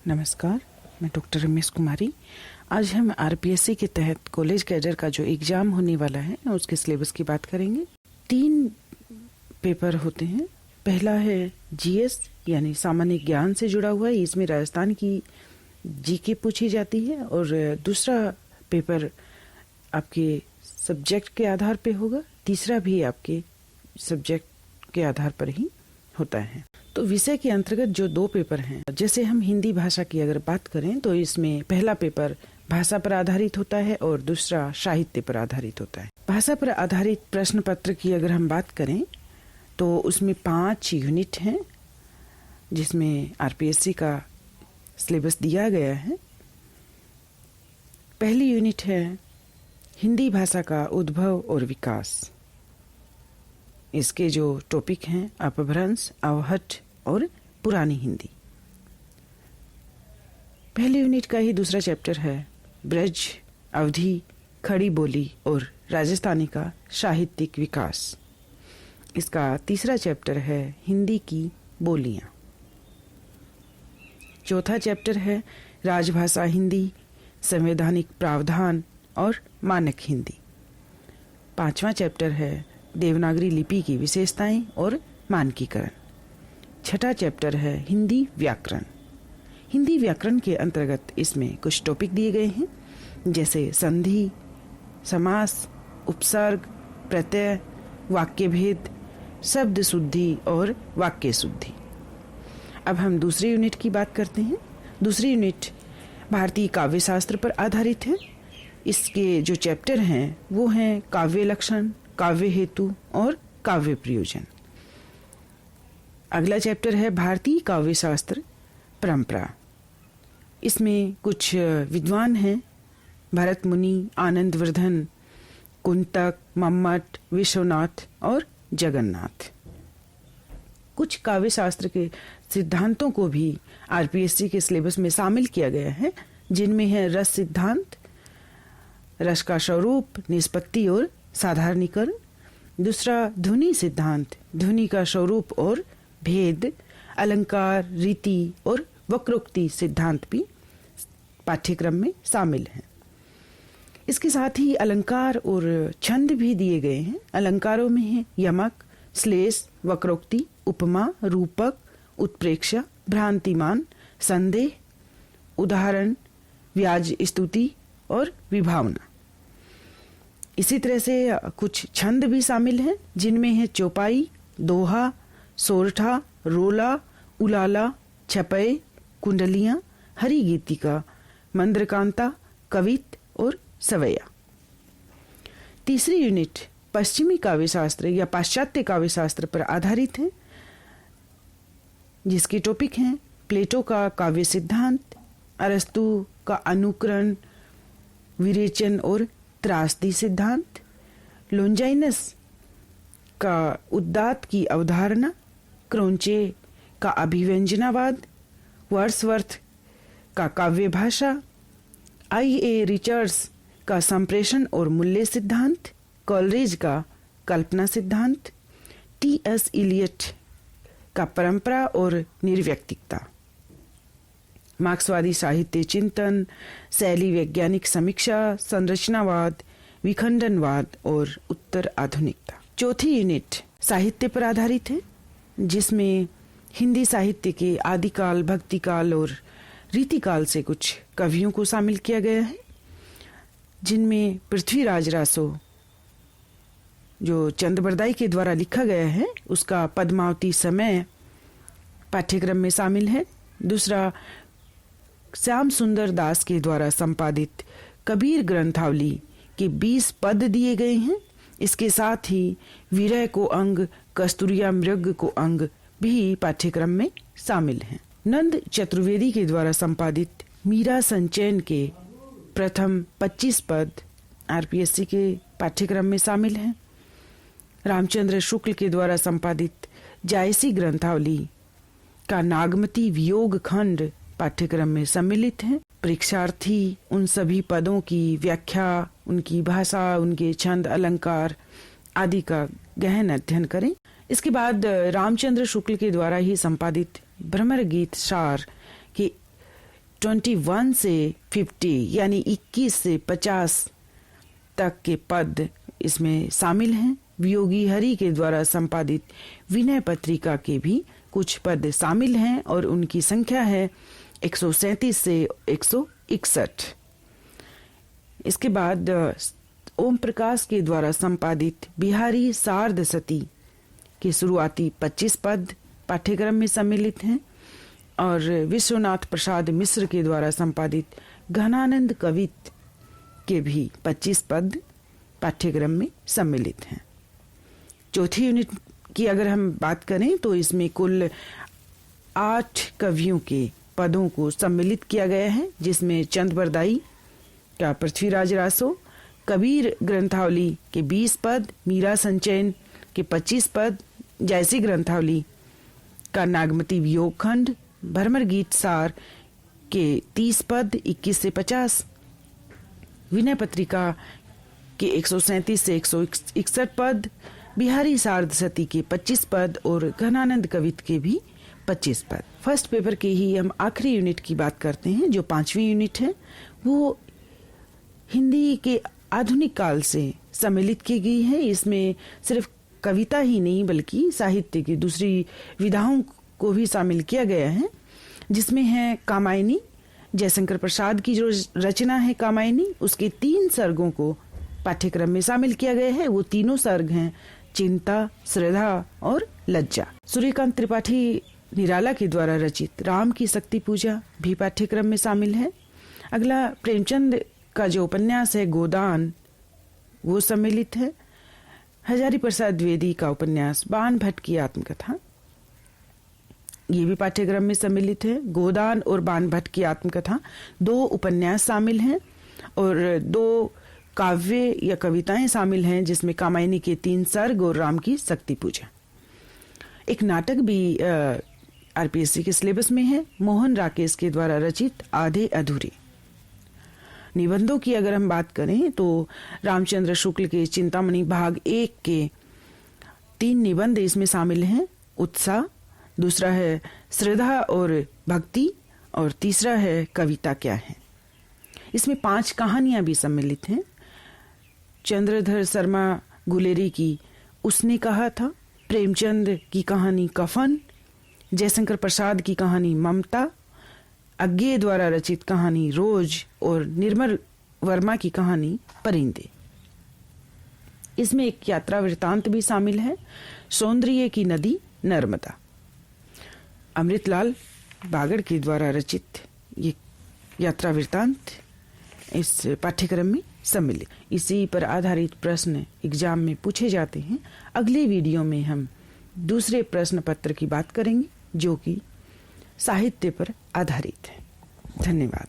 नमस्कार, मैं डॉक्टर रमेश कुमारी। आज हम आरपीएससी के तहत कॉलेज कैडर का जो एग्जाम होने वाला है उसके सिलेबस की बात करेंगे। 3 पेपर होते हैं। पहला है जीएस यानी सामान्य ज्ञान से जुड़ा हुआ है, इसमें राजस्थान की जीके पूछी जाती है। और दूसरा पेपर आपके सब्जेक्ट के आधार पे होगा, तीसरा भी आपके सब्जेक्ट के आधार पर ही होता है। तो विषय के अंतर्गत जो 2 पेपर हैं, जैसे हम हिंदी भाषा की अगर बात करें तो इसमें पहला पेपर भाषा पर आधारित होता है और दूसरा साहित्य पर आधारित होता है। भाषा पर आधारित प्रश्न पत्र की अगर हम बात करें तो उसमें 5 यूनिट हैं, जिसमें आरपीएससी का सिलेबस दिया गया है। पहली यूनिट है हिंदी भाषा का उद्भव और विकास। इसके जो टॉपिक हैं अपभ्रंश, अवहट्ठ और पुरानी हिंदी। पहली यूनिट का ही दूसरा चैप्टर है ब्रज, अवधी, खड़ी बोली और राजस्थानी का साहित्यिक विकास। इसका तीसरा चैप्टर है हिंदी की बोलियां। चौथा चैप्टर है राजभाषा हिंदी, संवैधानिक प्रावधान और मानक हिंदी। 5वां चैप्टर है देवनागरी लिपि की विशेषताएं और मानकीकरण। 6ठा चैप्टर है हिंदी व्याकरण। हिंदी व्याकरण के अंतर्गत इसमें कुछ टॉपिक दिए गए हैं, जैसे संधि, समास, उपसर्ग, प्रत्यय, वाक्य भेद, शब्द शुद्धि और वाक्य शुद्धि। अब हम दूसरी यूनिट की बात करते हैं। दूसरी यूनिट भारतीय काव्य शास्त्र पर आधारित है। इसके जो चैप्टर हैं वो हैं काव्य लक्षण, काव्य हेतु और काव्य प्रयोजन। अगला चैप्टर है भारतीय काव्य शास्त्र परंपरा। इसमें कुछ विद्वान हैं, भरत मुनि, आनंदवर्धन, कुंतक, मम्मट, विश्वनाथ और जगन्नाथ। कुछ काव्य शास्त्र के सिद्धांतों को भी आरपीएससी के सिलेबस में शामिल किया गया है, जिनमें है रस सिद्धांत, रस का स्वरूप, निष्पत्ति और साधारणीकरण। दूसरा ध्वनि सिद्धांत, ध्वनि का स्वरूप और भेद, अलंकार, रीति और वक्रोक्ति सिद्धांत भी पाठ्यक्रम में शामिल हैं। इसके साथ ही अलंकार और छंद भी दिए गए हैं। अलंकारों में है यमक, श्लेष, वक्रोक्ति, उपमा, रूपक, उत्प्रेक्षा, भ्रांतिमान, संदेह, उदाहरण, व्याज स्तुति और विभावना। इसी तरह से कुछ छंद भी शामिल हैं, जिनमें है चौपाई, दोहा, सोरठा, रोला, उलाला, छपय, कुंडलियां, हरि गीतिका, मंद्रकांता, कवित और सवैया। तीसरी यूनिट पश्चिमी काव्य शास्त्र या पाश्चात्य काव्य शास्त्र पर आधारित है, जिसके टॉपिक हैं प्लेटो का काव्य सिद्धांत, अरस्तु का अनुकरण, विरेचन और त्रासदी सिद्धांत, लोंजाइनस का उद्दात की अवधारणा, क्रोंचे का अभिव्यंजनावाद, वर्ड्सवर्थ का काव्य भाषा, आई.ए. रिचर्ड्स का संप्रेषण और मूल्य सिद्धांत, कॉलरिज का कल्पना सिद्धांत, टी.एस. इलियट का परंपरा और निर्व्यक्तिकता, मार्क्सवादी साहित्य चिंतन, शैली वैज्ञानिक समीक्षा, संरचनावाद, विखंडनवाद और उत्तर आधुनिकता। चौथी यूनिट साहित्य पर आधारित है, जिसमें हिंदी साहित्य के आदिकाल, भक्तिकाल और रीतिकाल से कुछ कवियों को शामिल किया गया है, जिनमें पृथ्वीराज रासो जो चंद्रबरदाई के द्वारा लिखा गया है, उसका पद्मावती समय पाठ्यक्रम में शामिल है। दूसरा श्याम सुंदर दास के द्वारा संपादित कबीर ग्रंथावली के 20 पद दिए गए हैं। इसके साथ ही विरह को अंग, कस्तूरिया मृग को अंग भी पाठ्यक्रम में शामिल हैं। नंद चतुर्वेदी के द्वारा संपादित मीरा संचयन के प्रथम 25 पद आरपीएससी के पाठ्यक्रम में शामिल हैं। रामचंद्र शुक्ल के द्वारा संपादित जायसी ग्रंथावली का नागमती वियोग खंड पाठ्यक्रम में सम्मिलित हैं। परीक्षार्थी उन सभी पदों की व्याख्या, उनकी भाषा, उनके छंद, अलंकार आदि का गहन अध्ययन करें। इसके बाद रामचंद्र शुक्ल के द्वारा ही संपादित भ्रमर गीत सार के 21 से 50 यानी 21 से 50 तक के पद इसमें शामिल हैं। वियोगी हरि के द्वारा संपादित विनय पत्रिका के भी कुछ पद शामिल हैं और उनकी संख्या है 137 से 161। इसके बाद ओम प्रकाश के द्वारा संपादित बिहारी शारद सती के शुरुआती 25 पद पाठ्यक्रम में सम्मिलित हैं और विश्वनाथ प्रसाद मिश्र के द्वारा संपादित घनानंद कवित के भी 25 पद पाठ्यक्रम में सम्मिलित हैं। चौथी यूनिट की अगर हम बात करें तो इसमें कुल 8 कवियों के पदों को सम्मिलित किया गया है, जिसमें चंद बरदाई का पृथ्वीराज रासो, कबीर ग्रंथावली के 20 पद, मीरा संचयन के 25 पद, जैसी ग्रंथावली का नागमती वियोग खंड, भरमर गीत सार के 30 पद 21 से 50, विनय पत्रिका के 137 से 161 पद, बिहारी शारद सती के 25 पद और घनानंद कवित के भी 25 पद। फर्स्ट पेपर के ही हम आखिरी यूनिट की बात करते हैं, जो 5वीं यूनिट है। वो हिंदी के आधुनिक काल से सम्मिलित की गई है। इसमें सिर्फ कविता ही नहीं बल्कि साहित्य की दूसरी विधाओं को भी शामिल किया गया है, जिसमें है कामायनी। जयशंकर प्रसाद की जो रचना है कामायनी, उसके 3 सर्गों को पाठ्यक्रम में शामिल किया गया है। वो तीनों सर्ग हैं चिंता, श्रद्धा और लज्जा। सूर्यकांत त्रिपाठी निराला के द्वारा रचित राम की शक्ति पूजा भी पाठ्यक्रम में शामिल है। अगला प्रेमचंद का जो उपन्यास है गोदान, वो सम्मिलित है। हजारी प्रसाद द्विवेदी का उपन्यास बाण भट्ट की आत्मकथा, ये भी पाठ्यक्रम में सम्मिलित है। गोदान और बाण भट्ट की आत्मकथा 2 उपन्यास शामिल हैं और 2 काव्य या कविताएं शामिल हैं, जिसमें कामायनी के 3 सर्ग और राम की शक्ति पूजा। एक नाटक भी आरपीएससी के सिलेबस में है, मोहन राकेश के द्वारा रचित आधे अधूरे। निबंधों की अगर हम बात करें तो रामचंद्र शुक्ल के चिंतामणि भाग 1 के 3 निबंध इसमें शामिल हैं। उत्साह, दूसरा है श्रद्धा और भक्ति और तीसरा है कविता क्या है। इसमें 5 कहानियां भी सम्मिलित हैं। चंद्रधर शर्मा गुलेरी की उसने कहा था, प्रेमचंद की कहानी कफन, जयशंकर प्रसाद की कहानी ममता, अज्ञे द्वारा रचित कहानी रोज और निर्मल वर्मा की कहानी परिंदे। इसमें एक यात्रा वृतांत भी शामिल है, सौंदर्य की नदी नर्मदा। अमृतलाल बागड़ के द्वारा रचित ये यात्रा वृतांत इस पाठ्यक्रम में सम्मिलित। इसी पर आधारित प्रश्न एग्जाम में पूछे जाते हैं। अगले वीडियो में हम दूसरे प्रश्न पत्र की बात करेंगे, जो कि साहित्य पर आधारित है। धन्यवाद।